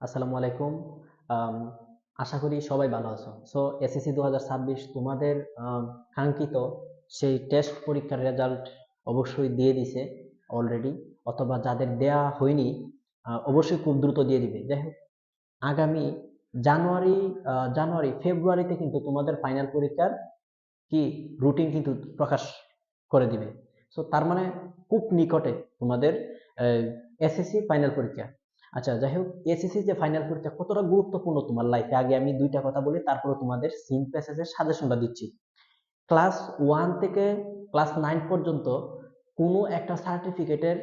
আসসালামু আলাইকুম। আম আশা করি সবাই ভালো আছো। সো এসএসসি 2026 তোমাদের কাঙ্ক্ষিত সেই টেস্ট পরীক্ষার রেজাল্ট অবশ্যই দিয়ে দিছে অলরেডি, অথবা যাদের দেয়া হয়নি অবশ্যই খুব দ্রুত দিয়ে দিবে। যাই হোক, আগামী জানুয়ারি ফেব্রুয়ারিতে কিন্তু তোমাদের ফাইনাল পরীক্ষার কি রুটিন কিন্তু প্রকাশ করে দিবে। সো তার মানে খুব নিকটে তোমাদের এসএসসি ফাইনাল পরীক্ষা। আচ্ছা, যাই হোক, এসএসসি যে ফাইনাল পরীক্ষা কতটা গুরুত্বপূর্ণ তোমার লাইফে, আগে আমি দুইটা কথা বলি, তারপরে তোমাদের সিম প্যাসেজের সাজেশনটা দিচ্ছি। ক্লাস 1 থেকে ক্লাস 9 পর্যন্ত কোনো একটা সার্টিফিকেটের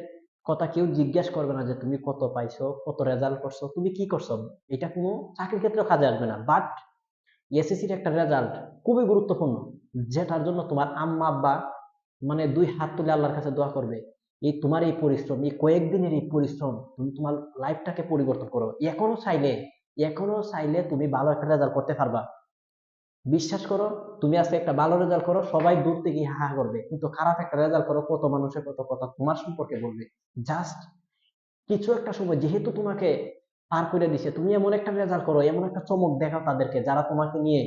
কথা কেউ জিজ্ঞেস করবে না যে তুমি কত পাইছো, কত রেজাল্ট করছো, তুমি কি করছো। এটা কোনো চাকরির ক্ষেত্রে কাজে আসবে না। বাট এসএসসির একটা রেজাল্ট খুবই গুরুত্বপূর্ণ, যেটার জন্য তোমার আম্মা আব্বা মানে দুই হাত তুলে আল্লাহর কাছে দোয়া করবে। এই তোমার এই পরিশ্রম, এই কয়েকদিনের এই পরিশ্রম, তুমি তোমার লাইফটাকে পরিবর্তন করো। এখনো চাইলে তুমি ভালো একটা রেজাল্ট করতে পারবা। বিশ্বাস করো, তুমি আজকে একটা ভালো রেজাল্ট করো, সবাই দূর থেকে হা হা করবে, কিন্তু খারাপ একটা রেজাল্ট করো, কত মানুষের কত কথা তোমার সম্পর্কে বলবে। জাস্ট কিছু একটা সময় যেহেতু তোমাকে পার করে দিছে, তুমি এমন একটা রেজাল্ট করো, এমন একটা চমক দেখাও তাদেরকে, যারা তোমাকে নিয়ে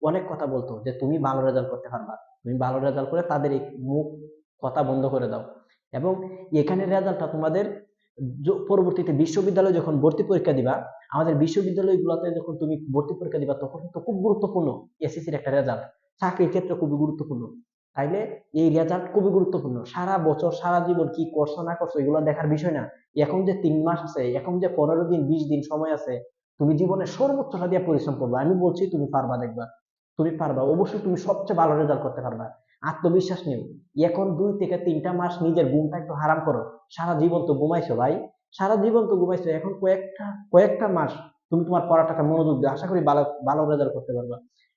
অনেক কথা বলতো যে তুমি ভালো রেজাল্ট করতে পারবা। তুমি ভালো রেজাল্ট করে তাদের এই মুখ কথা বন্ধ করে দাও। এবং এখানে রেজাল্টটা তোমাদের পরবর্তীতে বিশ্ববিদ্যালয়ে যখন ভর্তি পরীক্ষা দিবা, আমাদের বিশ্ববিদ্যালয়গুলোতে যখন তুমি ভর্তি পরীক্ষা দিবা, তখন কিন্তু খুব গুরুত্বপূর্ণ এসএসসির একটা রেজাল্ট, চাকরির ক্ষেত্রে খুবই গুরুত্বপূর্ণ। তাইলে এই রেজাল্ট খুবই গুরুত্বপূর্ণ। সারা বছর সারা জীবন কি করছো না করছো এগুলো দেখার বিষয় না। এখন যে 3 মাস আছে, এখন যে 15 দিন 20 দিন সময় আছে, তুমি জীবনের সর্বোচ্চটা দিয়ে পরিশ্রম করবা। আমি বলছি তুমি পারবা, দেখবা তুমি পারবা, অবশ্যই তুমি সবচেয়ে ভালো রেজাল্ট করতে পারবা। আত্মবিশ্বাস নিও। এখন 2 থেকে 3টা মাস নিজের ঘুমটা একটু হারাম করো। সারা জীবন তো ঘুমাইছো ভাই, সারা জীবন তো ঘুমাইছো, এখন কয়েকটা মাস তুমি তোমার পড়াটাকে মনোযোগ দিও, আশা করি ভালো ভালো রেজাল্ট করতে পারবা।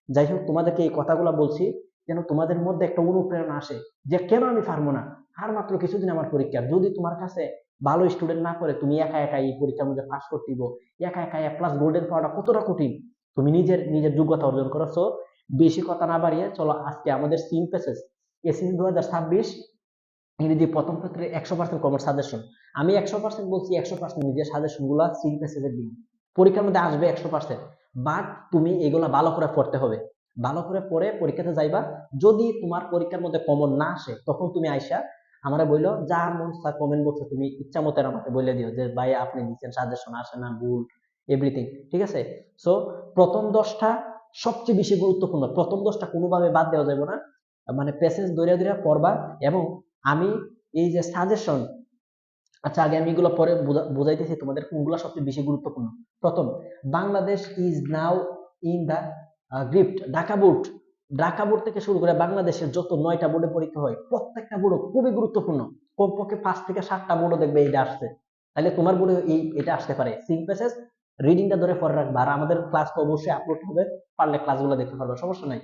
যাই হোক, তোমাদেরকে এই কথাগুলো বলছি যেন তোমাদের মধ্যে একটা অনুপ্রেরণা আসে যে কেন আমি পারবো না। আর মাত্র কিছুদিন আমার পরীক্ষা, যদি তোমার কাছে ভালো স্টুডেন্ট না করে তুমি একা একা এই পরীক্ষার মধ্যে পাস করতে দিব, একা একা A+ গোল্ডেন পাওয়াটা কতটা কঠিন, তুমি নিজের নিজের যোগ্যতা অর্জন করো। সো বেশি কথা না বাড়িয়ে চলো আজকে আমাদের সিম প্যাসেজ এসএসসি 2026 ইংরেজি প্রথম ক্ষেত্রে 100% কমন সাজেশন। আমি 100% বলছি, 100% নিজের সাজেশন গুলা সিম প্যাসেজের দিন, পরীক্ষার মধ্যে আসবে 100%। বাট তুমি এগুলা ভালো করে পড়তে হবে, ভালো করে পড়ে পরীক্ষাতে যাইবা। যদি তোমার পরীক্ষার মধ্যে কমন না আসে, তখন তুমি আইসা আমারে বললো, যা মন চা কমেন্ট বক্সে তুমি ইচ্ছা মতো আমাকে বলে দিও যে ভাই আপনি দিচ্ছেন সাজেশন আসে না, ভুল, এভরিথিং ঠিক আছে। সো প্রথম 10টা সবচেয়ে বেশি গুরুত্বপূর্ণ, প্রথম 10টা কোনোভাবে বাদ দেওয়া যাবে না। মানে প্যাসেজ ধরে ধরে পড়বা। এবং আমি এই যে সাজেশন, আচ্ছা আগে আমি এগুলো পরে বুঝাইতেছি তোমাদের কোনগুলো সবচেয়ে বেশি গুরুত্বপূর্ণ। প্রথম, Bangladesh is now in the grip Dhaka board. Dhaka board থেকে শুরু করে বাংলাদেশের যত 9টা বোর্ডে পরীক্ষা হয়, প্রত্যেকটা বোর্ড খুবই গুরুত্বপূর্ণ। কমপক্ষে 5 থেকে 7টা বোর্ডও দেখবে এইটা আসছে, তাহলে তোমার বোর্ডে এটা আসতে পারে। সিম প্যাসেজ রিডিংটা ধরে পড়ে রাখবা, আর আমাদের ক্লাস তো অবশ্যই আপলোড হবে, পারলে ক্লাসগুলো দেখতে পারবে, সমস্যা নাই।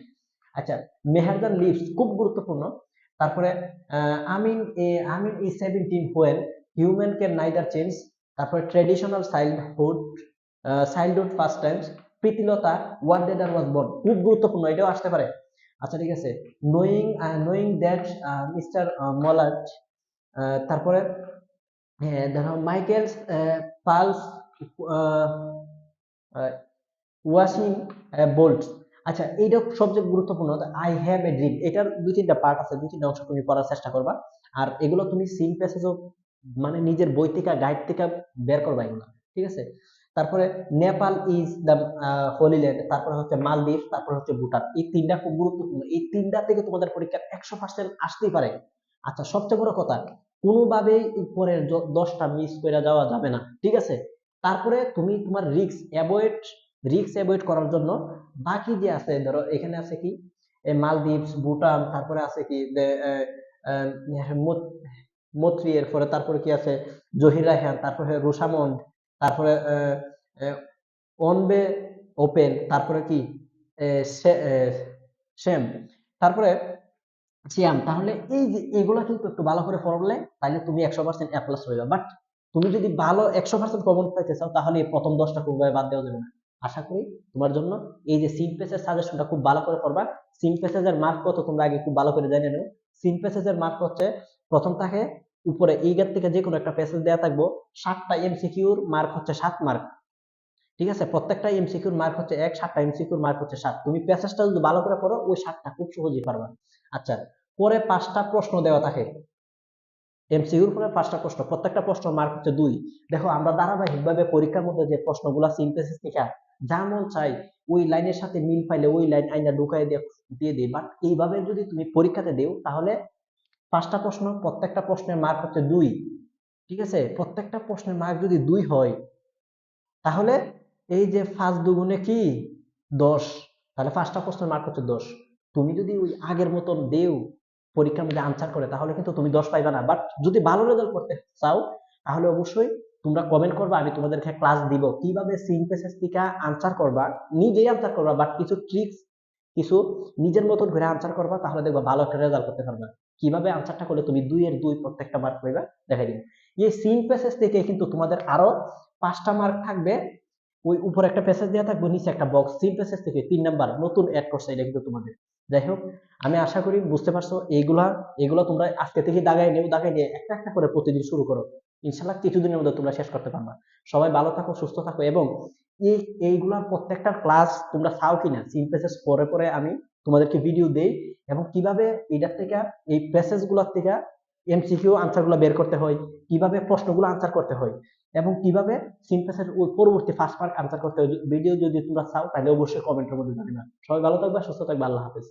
আচ্ছা, মেহেরজান লিভস খুব গুরুত্বপূর্ণ। তারপরে Amin is 17 when human can neither change. তারপরে traditional childhood first times, Pritilata what dead was born, খুব গুরুত্বপূর্ণ, এটাও আসতে পারে। আচ্ছা ঠিক আছে, নোয়িং দ্যাট মিস্টার মলাট। তারপরে দেখো মাইকেল পালস ওয়াশিং বোল্টস। আচ্ছা, এইটা সবচেয়ে গুরুত্বপূর্ণ, আই হ্যাভ এ ড্রিম, এটার 2-3টা পার্ট আছে, 2-3টা অংশ তুমি পড়ার চেষ্টা করবা। আর এগুলো তুমি সিম প্যাসেজও মানে নিজের বই থেকে গাইড থেকে বের করবা এগুলো, ঠিক আছে। তারপরে Nepal is the Holi land, তারপরে হচ্ছে মালদ্বীপ, তারপরে হচ্ছে ভুটান। এই 3টা খুব গুরুত্বপূর্ণ, এই 3টা থেকে তোমাদের পরীক্ষা 100% আসতেই পারে। আচ্ছা, সবচেয়ে বড় কথা, কোনোভাবেই উপরের 10টা মিস করে যাওয়া যাবে না, ঠিক আছে। তারপরে তুমি তোমার রিস্ক অ্যাভয়েড করার জন্য বাকি যে আছে, ধরো এখানে আছে কি মালদ্বীপস, ভুটান, তারপরে আছে কি মৈত্রী, এরপরে তারপরে কি আছে জহির রায়হান, তারপরে রুশামন্ড, তারপরে অনবে ওপেন, তারপরে কি শ্যাম, তারপরে সিয়াম। তাহলে এই যে এগুলা কিন্তু একটু ভালো করে পড়লে তাহলে তুমি 100% A+ হইবা। বাট তুমি যদি ভালো 100% কমন পাইতে চাও, তাহলে এই প্রথম 10টা কোনোভাবে বাদ দেওয়া যাবে না। আশা করি তোমার জন্য এই যে সিম প্যাসেজ সাজেশনটা খুব ভালো করে পড়বা। সিম প্যাসেজের মার্ক কত তোমরা আগে খুব ভালো করে জেনে নাও। সিম প্যাসেজের মার্ক হচ্ছে, প্রথম থাকে উপরে এইগার থেকে যে কোনো একটা প্যাসেজ দেওয়া থাকবো, 7টা MCQর মার্ক হচ্ছে 7 মার্ক। ঠিক আছে? প্রত্যেকটা এমসিকিউর মার্ক হচ্ছে 1, 7টা এমসিকিউর মার্ক হচ্ছে 7। তুমি প্যাসেজটা যদি ভালো করে পড়ো ওই 7টা খুব সহজেই পারবা। আচ্ছা, পরে 5টা প্রশ্ন দেওয়া থাকে। এমসিকিউর পরে 5টা প্রশ্ন, প্রত্যেকটা প্রশ্নের মার্ক হচ্ছে 2। দেখো আমরা ধারাবাহিকভাবে পরীক্ষার মধ্যে যে প্রশ্নগুলো সিনথেসিস থেকে যা মন চাই ওই লাইনের সাথে মিল পাইলে ওই লাইন আইনা ঢুকাই দিয়ে দিই, বাট এইভাবে যদি তুমি পরীক্ষাতে দেও তাহলে 5টা প্রশ্ন, প্রত্যেকটা প্রশ্নের মার্ক হচ্ছে 2। ঠিক আছে? প্রত্যেকটা প্রশ্নের মার্ক যদি 2 হয় তাহলে এই যে 5 দুগুণে কি 10, তাহলে 5টা প্রশ্নের মার্ক হচ্ছে 10। তুমি যদি ওই আগের মতন দেও পরীক্ষার মধ্যে আনসার করে তাহলে কিন্তু তুমি 10 পাইবা না। বাট যদি ভালো রেজাল্ট করতে চাও তাহলে অবশ্যই তোমরা কমেন্ট করবা, আমি তোমাদেরকে ক্লাস দিব কিভাবে সিনথেসিস থেকে আনসার করবা, নিজেই আনসার করবা, বাট কিছু ট্রিক্স, কিছু নিজের মতন করে আনসার করবা, তাহলে দেখবা ভালো একটা রেজাল্ট করতে পারবা। কিভাবে আনসারটা করলে তুমি 2 এর 2 প্রত্যেকটা মার্ক পাইবা দেখাই দিব। এই সিনথেসিস থেকে কিন্তু তোমাদের আরো 5টা মার্ক থাকবে। ওই উপরে একটা প্যাসেজ দেওয়া থাকবে, নিচে একটা বক্স, তিন প্যাসেজ থেকে 3 নাম্বার নতুন অ্যাড করছে, এটা কিন্তু তোমাদের। যাই হোক, আমি আশা করি বুঝতে পারছো। এইগুলা তোমরা আজকে থেকে দাগাই নিয়ে একটা একটা করে প্রতিদিন শুরু করো। ইনশাল্লাহ কিছুদিনের মধ্যে তোমরা শেষ করতে পারবা। সবাই ভালো থাকো, সুস্থ থাকো, এবং এই এইগুলার প্রত্যেকটা ক্লাস তোমরা চাও কিনা সিনথেসিস পরে পরে আমি তোমাদেরকে ভিডিও দেই, এবং কিভাবে এটার থেকে, এই প্যাসেজ গুলার থেকে এমসিকিউ আনসার গুলা বের করতে হয়, কিভাবে প্রশ্নগুলো আনসার করতে হয়, এবং কিভাবে সিনথেসিসের পরবর্তী ফার্স্ট পার্ট আনসার করতে হয়, ভিডিও যদি তোমরা চাও তাহলে অবশ্যই কমেন্টের মধ্যে জানাবে। সবাই ভালো থাকবে, সুস্থ থাকবে, আল্লাহ হাফেজ।